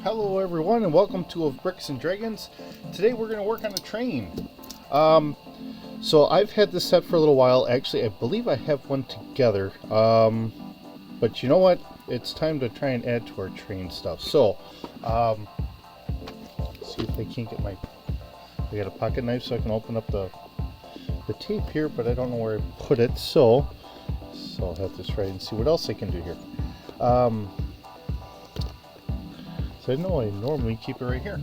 Hello everyone and welcome to Of Bricks and Dragons. Today we're going to work on a train. So I've had this set for a little while. Actually, I believe I have one together. But you know what? It's time to try and add to our train stuff. So, see if I can't get I got a pocket knife so I can open up the tape here, but I don't know where I put it. So I'll have to try and see what else I can do here. So I know I normally keep it right here.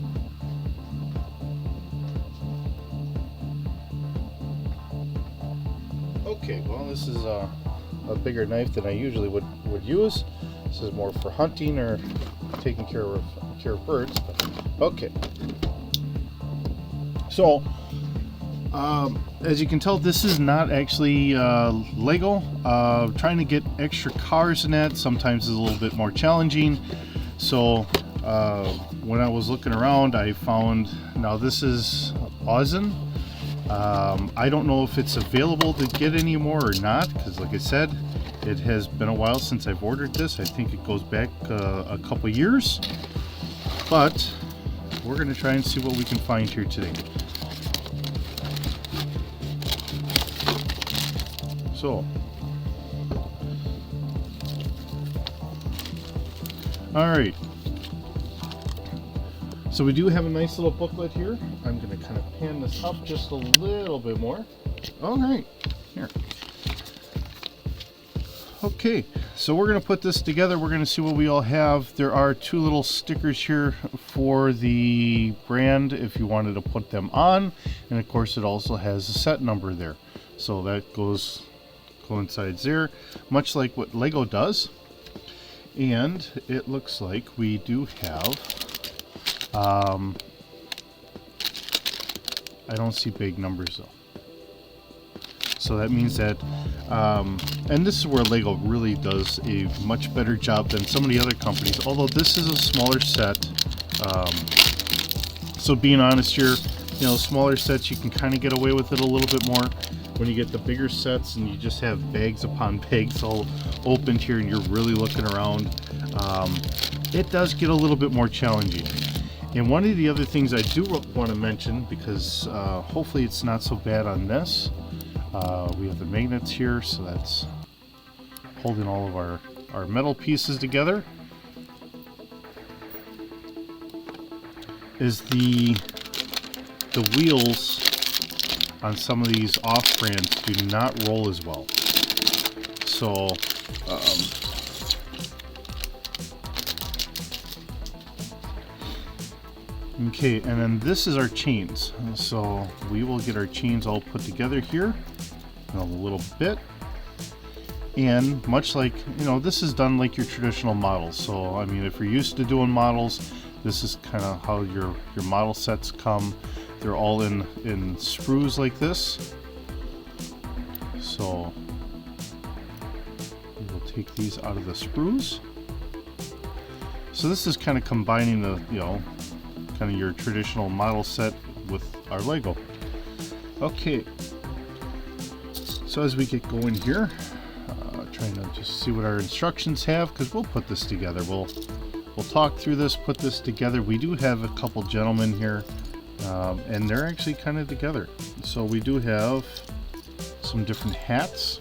Okay, well this is a bigger knife than I usually would use. This is more for hunting or taking care of birds. Okay. So, as you can tell, this is not actually Lego. Trying to get extra cars in that sometimes is a little bit more challenging. So when I was looking around, I found, now this is Auzen. I don't know if it's available to get anymore or not, because like I said, it has been a while since I've ordered this. I think it goes back a couple years, but we're going to try and see what we can find here today. So, alright. So we do have a nice little booklet here. I'm going to kind of pan this up just a little bit more. Alright, here. Okay, so we're going to put this together. We're going to see what we all have. There are two little stickers here for the brand if you wanted to put them on. And of course it also has a set number there. So that coincides there, much like what Lego does. And it looks like we do have I don't see big numbers though, so that means that and this is where Lego really does a much better job than some of the other companies, although this is a smaller set. So being honest here, you know, smaller sets you can kind of get away with it a little bit more. When you get the bigger sets and you just have bags upon bags all opened here and you're really looking around, it does get a little bit more challenging. And one of the other things I do want to mention, because hopefully it's not so bad on this, we have the magnets here, so that's holding all of our metal pieces together, is the wheels on some of these off-brands do not roll as well. So okay, and then this is our chains. So we will get our chains all put together here in a little bit. And much like, you know, this is done like your traditional models. So I mean, if you're used to doing models, this is kind of how your model sets come. They're all in sprues like this. So we will take these out of the sprues. So this is kind of combining the, you know, kind of your traditional model set with our Lego. Okay, so as we get going here, trying to just see what our instructions have, because we'll put this together. We'll talk through this, put this together. We do have a couple gentlemen here, and they're actually kind of together. So we do have some different hats.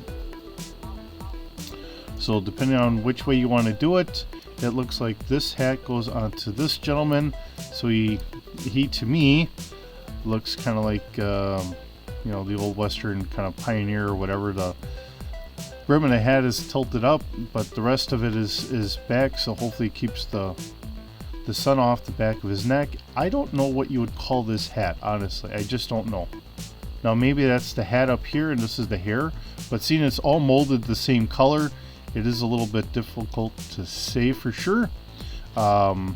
So depending on which way you want to do it, it looks like this hat goes onto this gentleman. So he to me looks kind of like you know, the old Western kind of pioneer or whatever. The brim of the hat is tilted up, but the rest of it is back, so hopefully it keeps the sun off the back of his neck. I don't know what you would call this hat, honestly. I just don't know. Now maybe that's the hat up here and this is the hair, but seeing it's all molded the same color, it is a little bit difficult to say for sure. And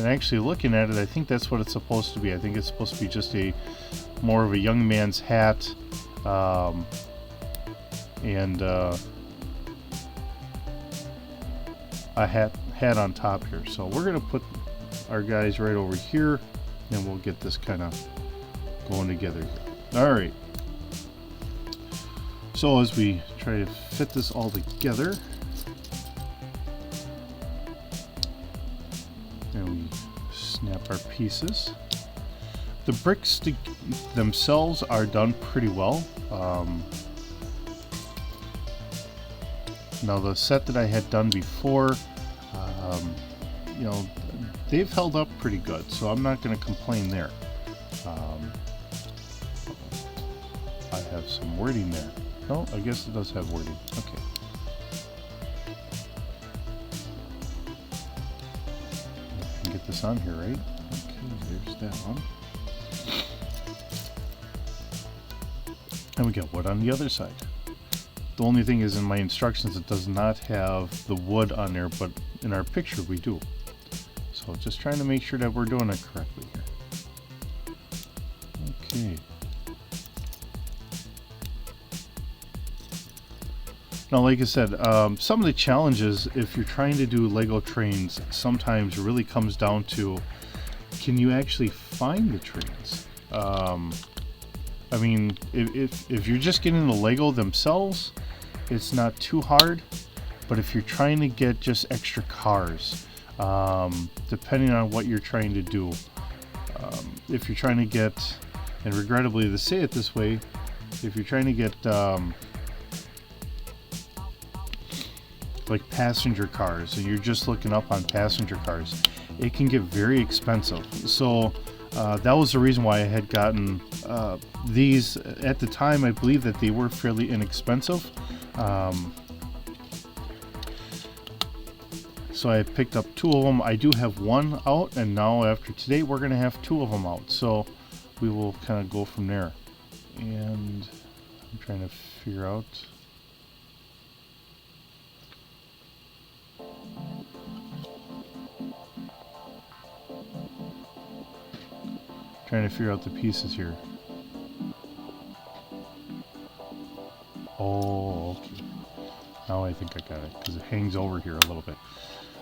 actually looking at it, I think that's what it's supposed to be. I think it's supposed to be just more of a young man's hat, and a hat on top here. So we're gonna put our guys right over here, and we'll get this kind of going together here. All right. So as we try to fit this all together, And we snap our pieces. The bricks themselves are done pretty well. Now the set that I had done before, you know, they've held up pretty good, so I'm not going to complain there. I have some wording there. No, I guess it does have wording. Okay. I can get this on here, right? Okay, there's that one. And we got wood on the other side. The only thing is in my instructions it does not have the wood on there, but in our picture we do. So just trying to make sure that we're doing it correctly here. Okay. Now, like I said, some of the challenges if you're trying to do Lego trains sometimes really comes down to, can you actually find the trains? I mean, if you're just getting the Lego themselves, it's not too hard. But if you're trying to get just extra cars, depending on what you're trying to do, if you're trying to get, and regrettably to say it this way, if you're trying to get like passenger cars and you're just looking up on passenger cars, it can get very expensive. So that was the reason why I had gotten these at the time. I believe that they were fairly inexpensive, so I picked up 2 of them. I do have 1 out, and now after today we're gonna have 2 of them out, so we will kind of go from there. And I'm trying to figure out, the pieces here. Oh, okay. Now I think I got it, because it hangs over here a little bit.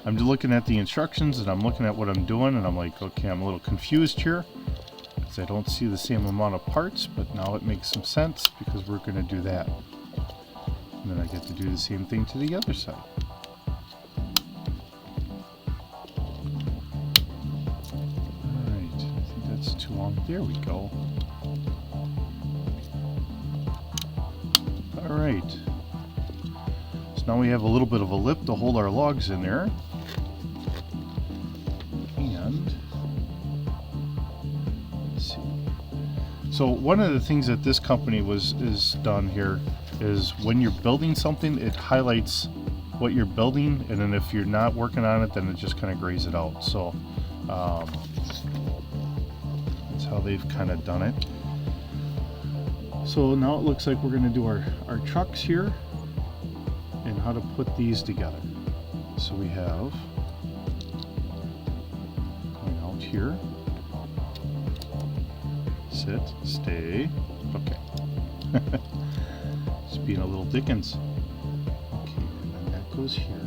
I'm looking at the instructions and I'm looking at what I'm doing, and I'm like, okay, I'm a little confused here because I don't see the same amount of parts, but now it makes some sense because we're going to do that. And then I get to do the same thing to the other side. Too long. There we go. All right. So now we have a little bit of a lip to hold our logs in there. And let's see. So one of the things that this company is done here is when you're building something, it highlights what you're building, and then if you're not working on it, then it just kind of grays it out. So how they've kind of done it. So now it looks like we're going to do our trucks here and how to put these together. So we have going out here, sit, stay, okay. Just being a little Dickens. Okay, and then that goes here.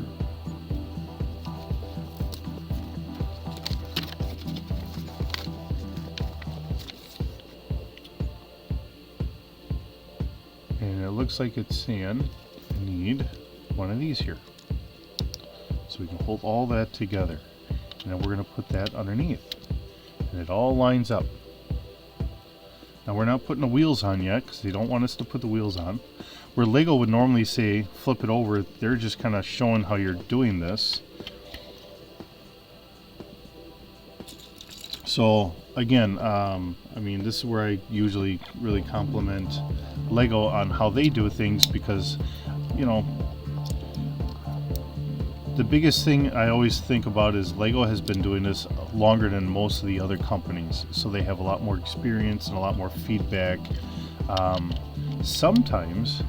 Looks like it's saying I need one of these here, so we can hold all that together, and then we're going to put that underneath, and it all lines up. Now we're not putting the wheels on yet because they don't want us to put the wheels on. Where Lego would normally say flip it over, they're just kind of showing how you're doing this. So again, I mean, this is where I usually really compliment Lego on how they do things, because, you know, the biggest thing I always think about is Lego has been doing this longer than most of the other companies, so they have a lot more experience and a lot more feedback. Sometimes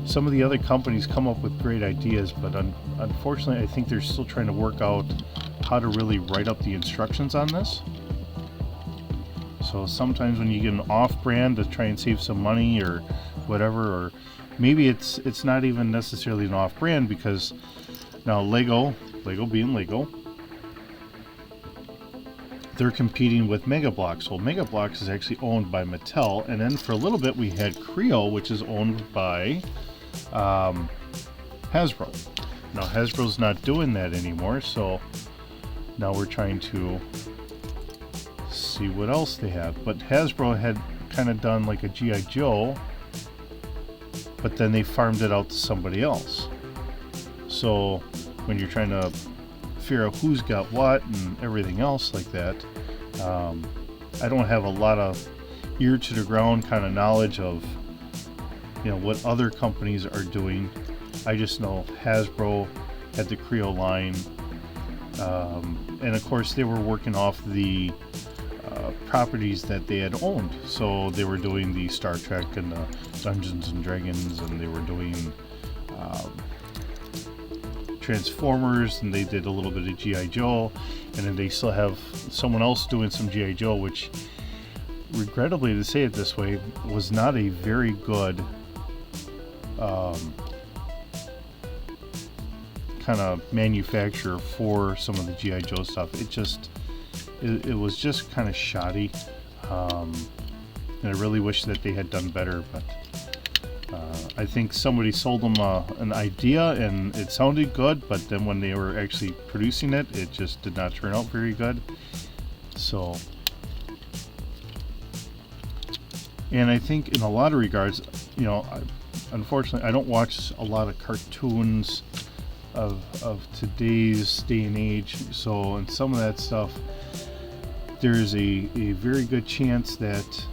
some of the other companies come up with great ideas, but unfortunately I think they're still trying to work out how to really write up the instructions on this. So sometimes when you get an off-brand to try and save some money or whatever, or maybe it's not even necessarily an off-brand, because now Lego being Lego, they're competing with Mega Bloks. Well, Mega Bloks is actually owned by Mattel, and then for a little bit we had Creo, which is owned by Hasbro. Now Hasbro's not doing that anymore, so now we're trying to see what else they have. But Hasbro had kind of done like a G.I. Joe, but then they farmed it out to somebody else. So when you're trying to figure out who's got what and everything else like that, I don't have a lot of ear to the ground kind of knowledge of, you know, what other companies are doing. I just know Hasbro had the Creo line, and of course they were working off the properties that they had owned. So they were doing the Star Trek and the Dungeons and Dragons, and they were doing Transformers, and they did a little bit of G.I. Joe, and then they still have someone else doing some G.I. Joe, which, regrettably to say it this way, was not a very good kind of manufacturer for some of the G.I. Joe stuff. It was just kind of shoddy, and I really wish that they had done better, but I think somebody sold them an idea and it sounded good, but then when they were actually producing it, it just did not turn out very good. So, and I think in a lot of regards, you know, unfortunately I don't watch a lot of cartoons of today's day and age, so in some of that stuff there's a very good chance that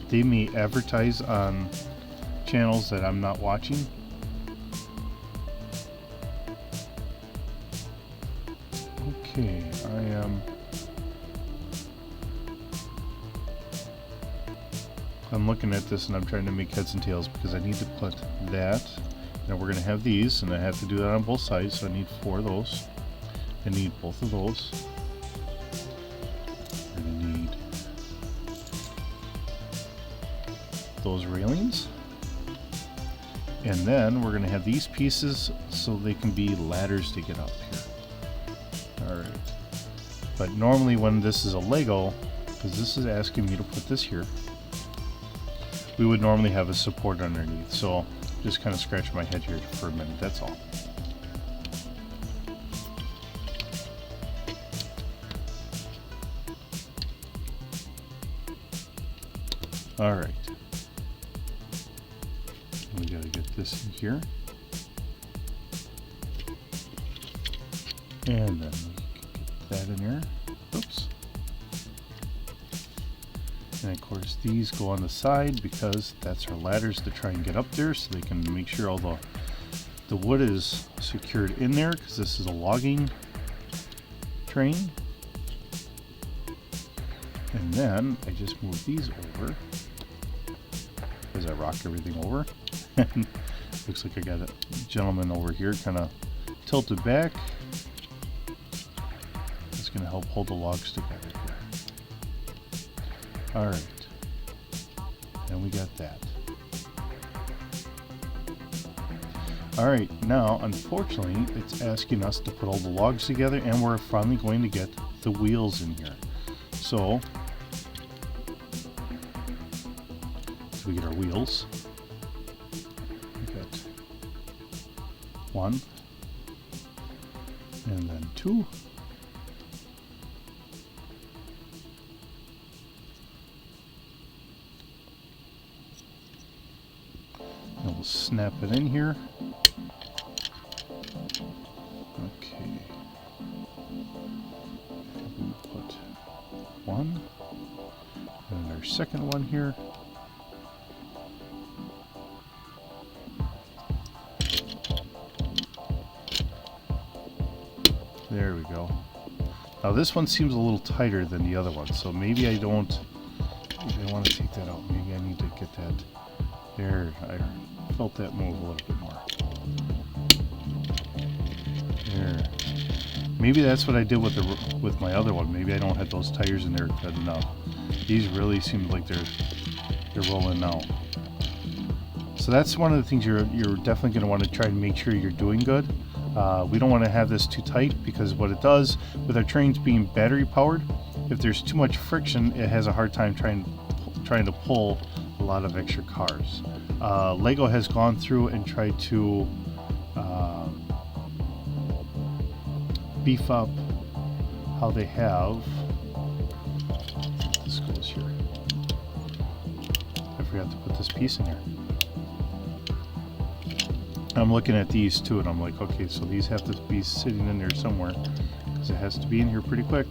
they may advertise on channels that I'm not watching. Okay, I'm looking at this and I'm trying to make heads and tails because I need to put that. Now we're going to have these, and I have to do that on both sides, so I need 4 of those. I need both of those. I need those railings. And then we're going to have these pieces so they can be ladders to get up here. Alright. But normally when this is a Lego, because this is asking me to put this here, we would normally have a support underneath. So just kind of scratch my head here for a minute, that's all. Alright. We gotta get this in here. And then we get that in here. Oops. And of course these go on the side because that's our ladders to try and get up there, so they can make sure all the wood is secured in there, because this is a logging train. And then I just move these over as I rock everything over. Looks like I got a gentleman over here kind of tilted back. It's going to help hold the logs together here. Alright, and we got that. Alright, now unfortunately it's asking us to put all the logs together, and we're finally going to get the wheels in here. So we get our wheels. We got 1, and then 2. And we'll snap it in here. Okay. We put 1, and our second one here. There we go. Now this one seems a little tighter than the other one, so maybe I want to take that out. Maybe I need to get that there. I felt that move a little bit more. There. Maybe that's what I did with my other one. Maybe I don't have those tires in there good enough. These really seem like they're rolling now. So that's one of the things you're definitely going to want to try and make sure you're doing good. We don't want to have this too tight, because what it does with our trains being battery powered, if there's too much friction, it has a hard time trying to pull a lot of extra cars. Lego has gone through and tried to beef up how they have. This goes here. I forgot to put this piece in here. I'm looking at these too, and I'm like, okay, so these have to be sitting in there somewhere, because it has to be in here pretty quick.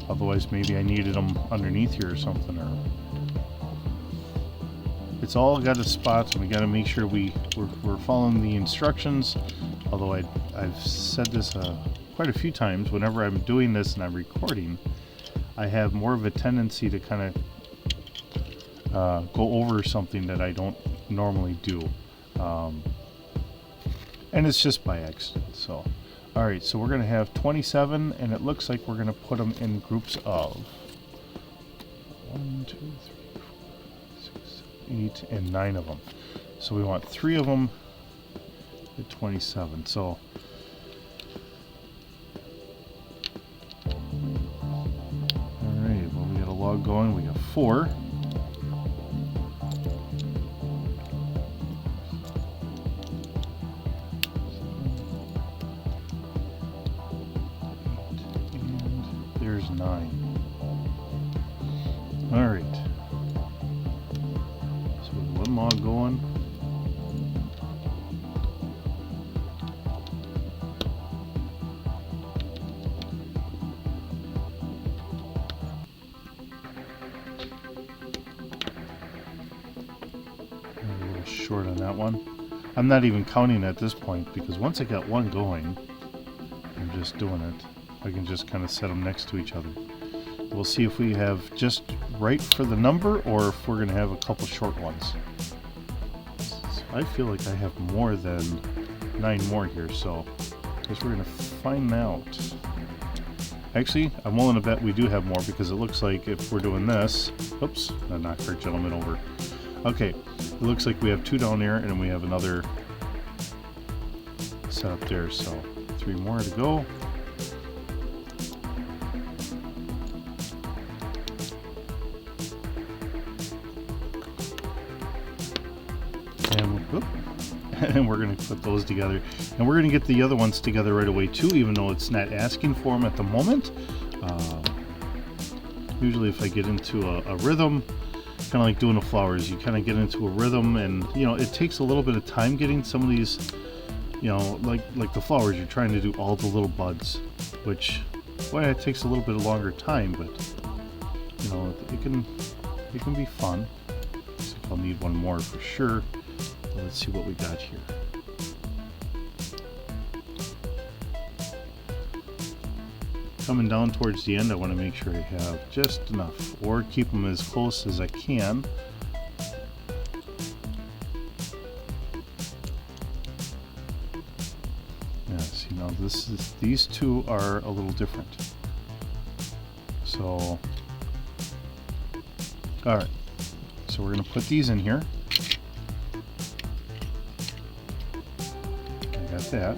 Otherwise, maybe I needed them underneath here or something. Or it's all got a spot, and we got to make sure we're following the instructions. Although I've said this quite a few times, whenever I'm doing this and I'm recording, I have more of a tendency to kind of go over something that I don't normally do. And it's just by accident. So, all right, so we're going to have 27, and it looks like we're going to put them in groups of 1, 2, 3, 4, 6, 8, and 9 of them. So we want 3 of them at 27. So, all right, well, we got a log going. We got 4. There's 9. All right. So one log going. A little short on that one. I'm not even counting at this point, because once I got one going, I'm just doing it. I can just kind of set them next to each other. We'll see if we have just right for the number, or if we're going to have a couple short ones. So I feel like I have more than 9 more here, so I guess we're going to find out. Actually, I'm willing to bet we do have more, because it looks like if we're doing this, oops, I knocked our gentleman over. Okay, it looks like we have 2 down there, and we have another set up there, so 3 more to go. And we're going to put those together, and we're going to get the other ones together right away too, even though it's not asking for them at the moment. Usually if I get into a rhythm, kind of like doing the flowers, you kind of get into a rhythm, and you know, it takes a little bit of time getting some of these, you know, like the flowers, you're trying to do all the little buds, which, well, it takes a little bit longer time, but you know, it can be fun. So I'll need one more for sure. Let's see what we got here. Coming down towards the end, I want to make sure I have just enough, or keep them as close as I can. Yeah, see, now these 2 are a little different. So, all right, so we're going to put these in here. That.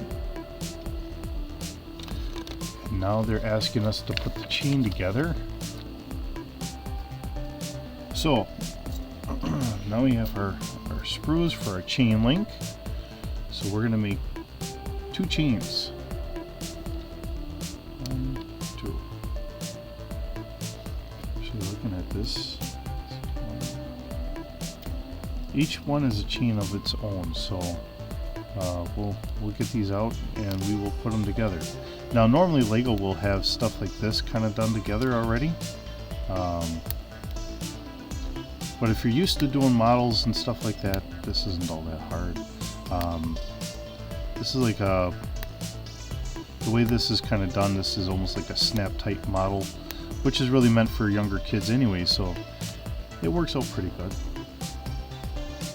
And now they're asking us to put the chain together. So now we have our sprues for our chain link. So we're going to make 2 chains. 1, 2. So looking at this, each one is a chain of its own. So we'll get these out and we will put them together. Now normally Lego will have stuff like this kind of done together already, but if you're used to doing models and stuff like that, this isn't all that hard. This is like the way this is kind of done, this is almost like a snap type model, which is really meant for younger kids anyway, so it works out pretty good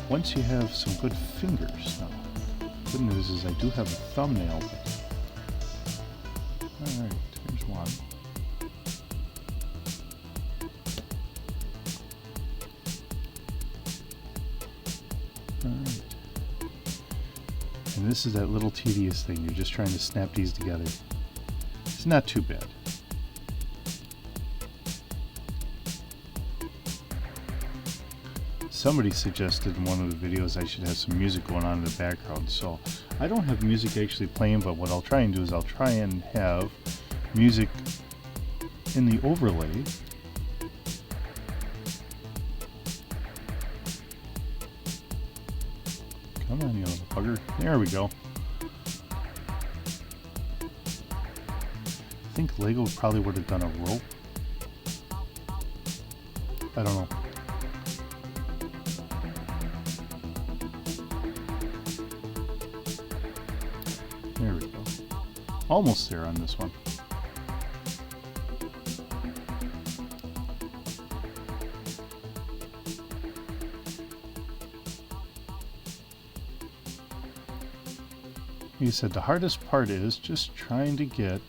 once you have some good fingers. Now, good news is I do have a thumbnail. Alright, here's one. Alright. And this is that little tedious thing. You're just trying to snap these together. It's not too bad. somebody suggested in one of the videos I should have some music going on in the background. So I don't have music actually playing, but what I'll try and do is I'll try and have music in the overlay. Come on, you little bugger. There we go. I think Lego probably would have done a rope. I don't know. There we go. Almost there on this one. He said the hardest part is just trying to get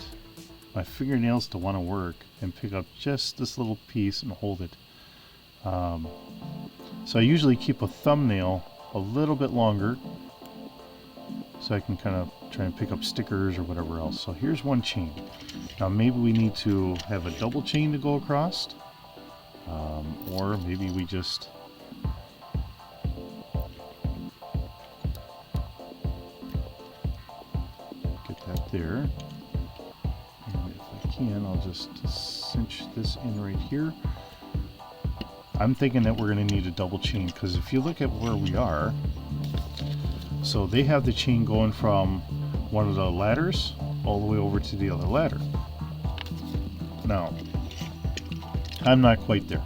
my fingernails to want to work and pick up just this little piece and hold it. So I usually keep a thumbnail a little bit longer so I can kind of try and pick up stickers or whatever else. So here's one chain. Now maybe we need to have a double chain to go across, or maybe we just get that there. And if I can, I'll just cinch this in right here. I'm thinking that we're going to need a double chain, because if you look at where we are, so they have the chain going from one of the ladders all the way over to the other ladder. Now, I'm not quite there.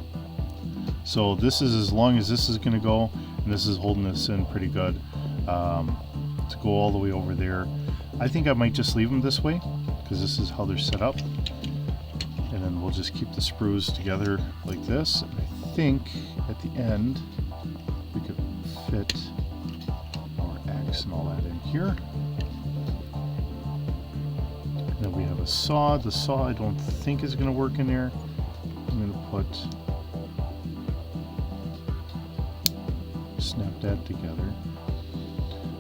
So this is as long as this is going to go, and this is holding this in pretty good to go all the way over there. I think I might just leave them this way, because this is how they're set up. And then we'll just keep the sprues together like this. And I think at the end we could fit our axe and all that in here. And then we have a saw. The saw I don't think is going to work in there. I'm going to snap that together.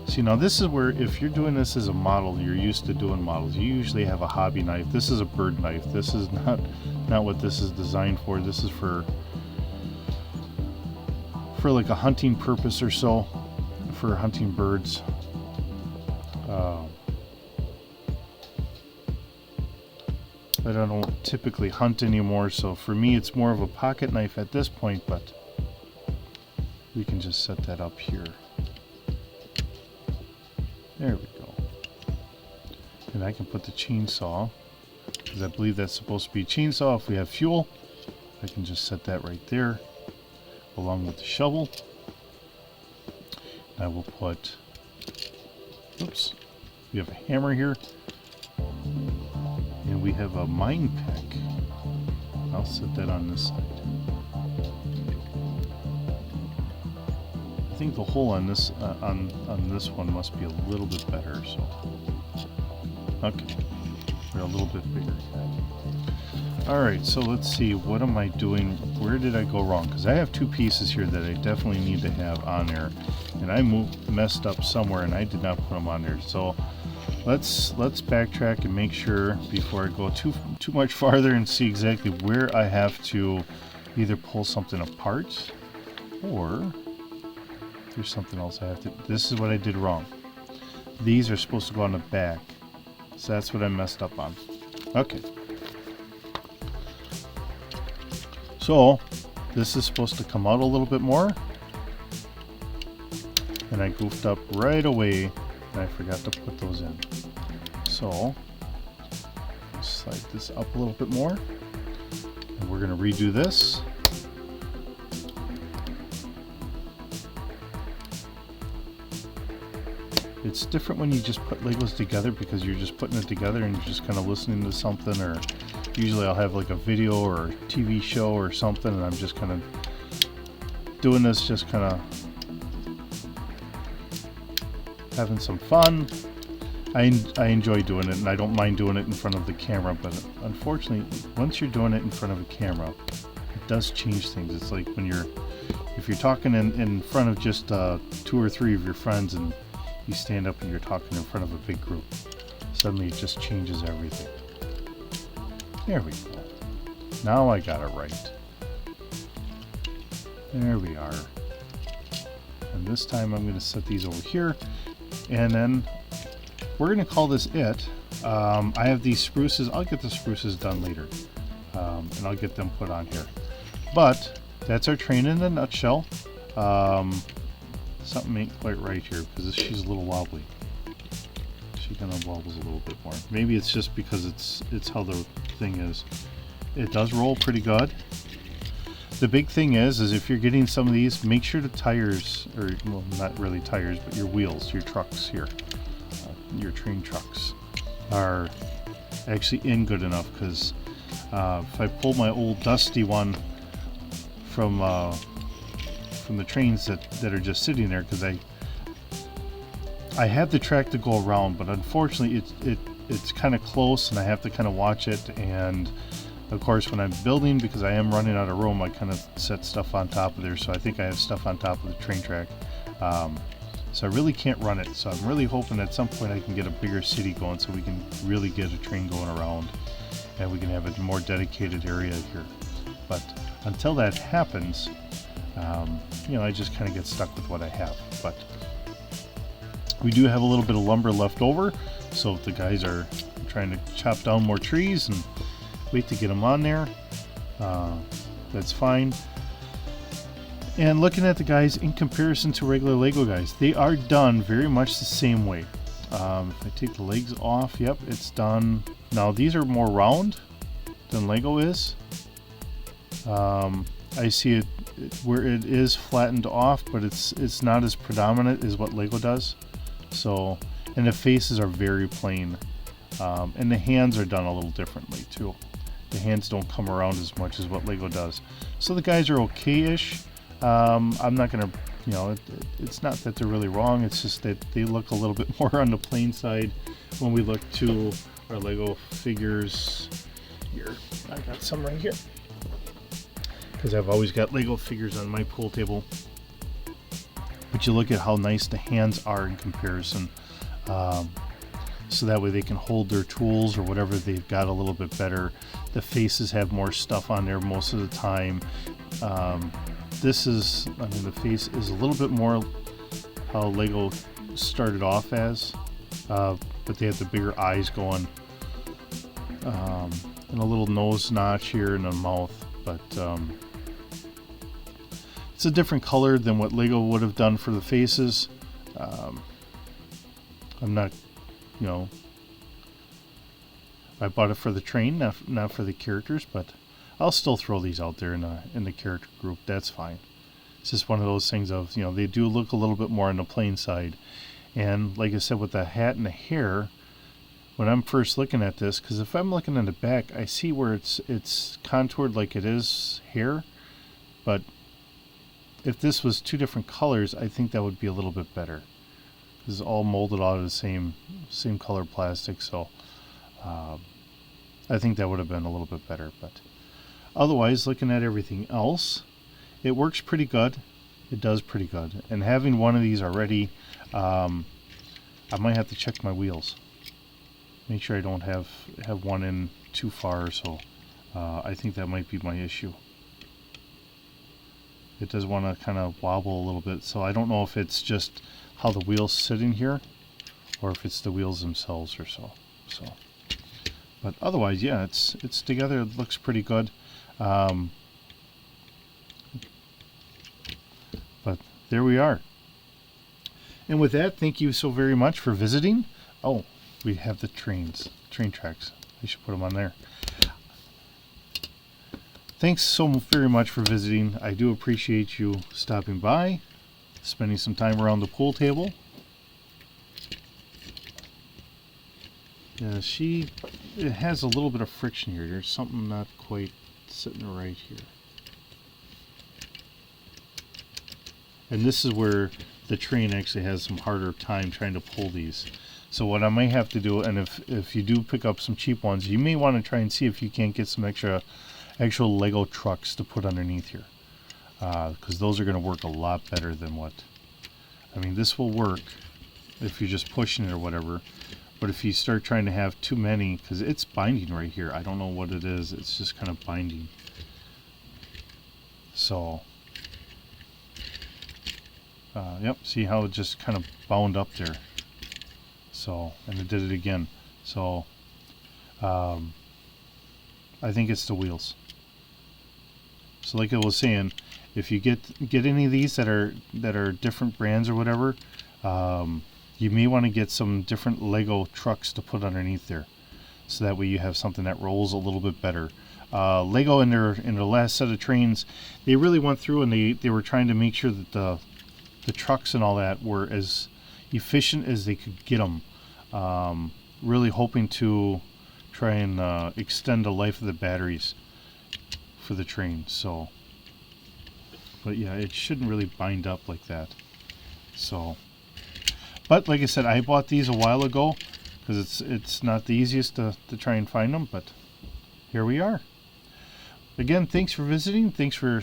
See, now this is where, if you're doing this as a model, you're used to doing models, you usually have a hobby knife. This is a bird knife. This is not what this is designed for. This is for like a hunting purpose or so, for hunting birds. But I don't typically hunt anymore, so for me it's more of a pocket knife at this point, but we can just set that up here. There we go. And I can put the chainsaw, because I believe that's supposed to be a chainsaw. If we have fuel, I can just set that right there, along with the shovel. I will put, oops, we have a hammer here, and we have a mine pick. I'll set that on this side. I think the hole on this on this one must be a little bit better. So, okay, we're a little bit bigger. All right, so let's see. What am I doing? Where did I go wrong? Because I have two pieces here that I definitely need to have on there, and I messed up somewhere, and I did not put them on there. So let's backtrack and make sure before I go too much farther and see exactly where I have to either pull something apart, or there's something else I have to. This is what I did wrong. These are supposed to go on the back, so that's what I messed up on. Okay. So this is supposed to come out a little bit more, and I goofed up right away, and I forgot to put those in. So slide this up a little bit more, and we're going to redo this. It's different when you just put Legos together, because you're just putting it together and you're just kind of listening to something, or usually I'll have like a video or a TV show or something, and I'm just kind of doing this, just kind of having some fun. I enjoy doing it, and I don't mind doing it in front of the camera, but unfortunately, once you're doing it in front of a camera, it does change things. It's like when if you're talking in front of just 2 or 3 of your friends, and you stand up and you're talking in front of a big group, suddenly it just changes everything. There we go. Now I got it right. There we are. And this time I'm going to set these over here, and then we're going to call this it. I have these spruces. I'll get the spruces done later, and I'll get them put on here. But that's our train in a nutshell. Something ain't quite right here because she's a little wobbly. She kind of wobbles a little bit more. Maybe it's just because it's how the thing is. It does roll pretty good. The big thing is if you're getting some of these, make sure the tires, or well, not really tires, but your wheels, your trucks here, your train trucks, are actually in good enough. Because if I pull my old dusty one from the trains that are just sitting there, because I have the track to go around, but unfortunately it's kind of close, and I have to kind of watch it. And of course, when I'm building, because I am running out of room, I kind of set stuff on top of there. So I think I have stuff on top of the train track. So I really can't run it. So I'm really hoping at some point I can get a bigger city going, so we can really get a train going around, and we can have a more dedicated area here. But until that happens, you know, I just kind of get stuck with what I have. But we do have a little bit of lumber left over, so if the guys are trying to chop down more trees and wait to get them on there, that's fine. And looking at the guys in comparison to regular Lego guys, they are done very much the same way. If I take the legs off, yep, it's done. Now these are more round than Lego is. I see it where it is flattened off, but it's not as predominant as what Lego does. So, and the faces are very plain, and the hands are done a little differently too. The hands don't come around as much as what Lego does. So the guys are okay-ish. I'm not gonna, you know, it's not that they're really wrong. It's just that they look a little bit more on the plain side when we look to our Lego figures. Here, I got some right here, because I've always got Lego figures on my pool table. But you look at how nice the hands are in comparison. So that way they can hold their tools or whatever they've got a little bit better. The faces have more stuff on there most of the time. This is, I mean, the face is a little bit more how Lego started off as, but they have the bigger eyes going, and a little nose notch here and a mouth. But it's a different color than what Lego would have done for the faces. I'm not, you know, I bought it for the train, not for the characters, but I'll still throw these out there in the character group. That's fine. It's just one of those things of, you know, they do look a little bit more on the plain side. And like I said, with the hat and the hair, when I'm first looking at this, because if I'm looking in the back, I see where it's contoured like it is hair, but if this was two different colors, I think that would be a little bit better. This is all molded out of the same color plastic, so I think that would have been a little bit better. But otherwise, looking at everything else, it works pretty good. It does pretty good. And having one of these already, I might have to check my wheels. Make sure I don't have one in too far or so. I think that might be my issue. It does want to kind of wobble a little bit, so I don't know if it's just how the wheels sit in here or if it's the wheels themselves or so. But otherwise, yeah, it's together. It looks pretty good. But there we are. And with that, thank you so very much for visiting. Oh, we have the train tracks. I should put them on there. Thanks so very much for visiting. I do appreciate you stopping by, spending some time around the pool table. Yeah, it has a little bit of friction here. There's something not quite sitting right here. And this is where the train actually has some harder time trying to pull these. So what I might have to do, and if you do pick up some cheap ones, you may want to try and see if you can't get some actual Lego trucks to put underneath here. Because those are going to work a lot better than what... I mean, this will work if you're just pushing it or whatever. But if you start trying to have too many, because it's binding right here. I don't know what it is. It's just kind of binding. So... Yep, see how it just kind of bound up there. So, and it did it again. So, I think it's the wheels. So like I was saying, if you get any of these that are different brands or whatever, you may want to get some different Lego trucks to put underneath there, so that way you have something that rolls a little bit better. Lego in their last set of trains, they really went through and they were trying to make sure that the trucks and all that were as efficient as they could get them. Really hoping to try and extend the life of the batteries for the train. So, but yeah, it shouldn't really bind up like that. So, but like I said, I bought these a while ago because it's not the easiest to try and find them, but here we are. Again, thanks for visiting. Thanks for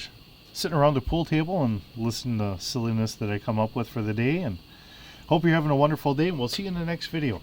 sitting around the pool table and listening to silliness that I come up with for the day, and hope you're having a wonderful day, and we'll see you in the next video.